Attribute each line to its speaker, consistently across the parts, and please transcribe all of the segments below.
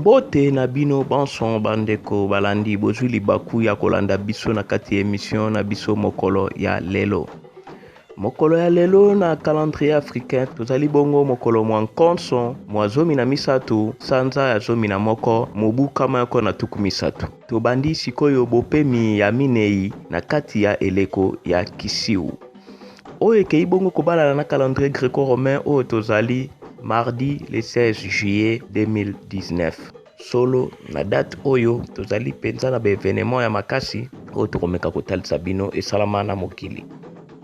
Speaker 1: Mbote na bino banson bandeko balandi bozwi libaku ya kolanda biso na kati émission na biso mokolo ya lelo. Mokolo ya lelo na calendrier africain tozali bongo mokolo mwa nkonso mwa zomi na misatu sanza ya zomi na moko mobu kama yako na tuku misatu. Tobandi sikoyo bopemi ya minei na kati ya eleko ya kisiu. Oyo ekei bongo kobala na calendrier gréco-romain oyo tozali mardi le 16 juillet 2019. Solo na date oyo tozali penza na événement ya makasi oyo tokomeka kotalisa bino esalama na mokili.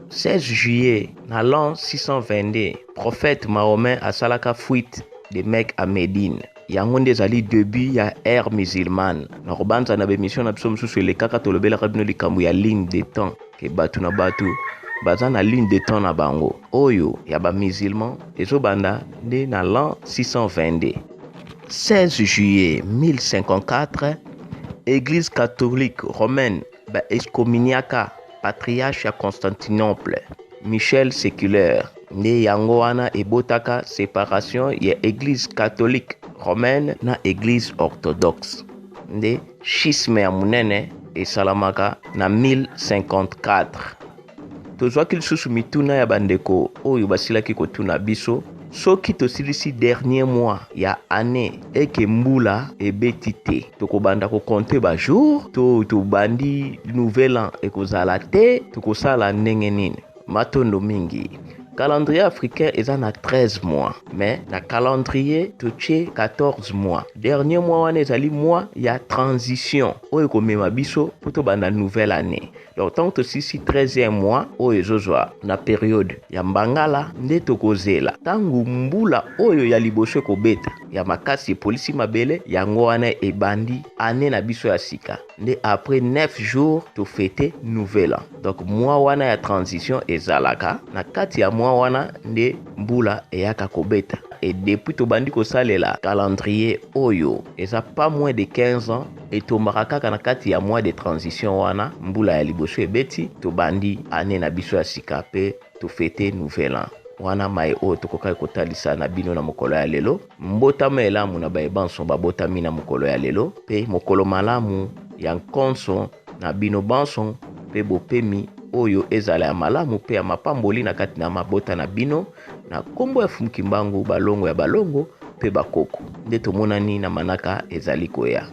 Speaker 1: 16 juillet na l'an 622, prophète mahomet asalaka fuite de Mecque à Médine. Yango nde ezali début ya ère musulmane. Na kobanza na bémission na biso mosusu elekaka tolobelaka bino likambo ya ligne de temps ke batu na batu baza na ligne de temps na bango oyo ya ba musulman ezobanda nde na l'an 622. 16 juillet 1054, Église catholique romaine ba excommuniaka patriarche ya Constantinople Michel Séculaire. Nde yango wana ebotaka séparation ya Église catholique romaine na Église Orthodoxe. Nde schisme ya munene esalamaka na 1054. Tozwaki lisusu mituna ya bandeko oyo basilaki kotuna biso soki tosilisi dernier mois ya année eke mbula ebeti te tokobanda kokonte ba jour to tobandi nouvel an ekozala te tokosala ndenge nini matondo mingi. Calendrier africain eza na 13 mois, mais na calendrier totie 14 mois. Dernier mois wana ezali mois ya transition oyo komema biso po tobanda nouvelle année. Donc tant que si 13e mois oyo ezozwa na période ya mbangala nde tokozela tangu mbula oyo ya liboso kobeta ya makasi polisi mabele yango wana ebandi année na biso ya sika. Nde après 9 jours to fêter nouvel an. Donc mois wana ya transition ezalaka na kati ya mois wana nde mbula eyaka kobeta. Et depuis tobandi kosalela calendrier oyo eza pas moins de 15 ans et tombaka na kati ya mois de transition wana mbula ya liboso ebeti tobandi année na biso ya sika pe to fêter nouvel an. Wana mai oyo tokokai kotalisa na bino na mokolo ya lelo. Mbotama elamu na baebanso babotami na mokolo ya lelo pe mokolo malamu ya nkonso na bino banso pe bopemi oyo ezala ya malamu pe ya mapamboli na kati na mabota na bino na kombo ya fumukimbangu balongo ya balongo pe bakoko nde tomonani na manaka ezali koya.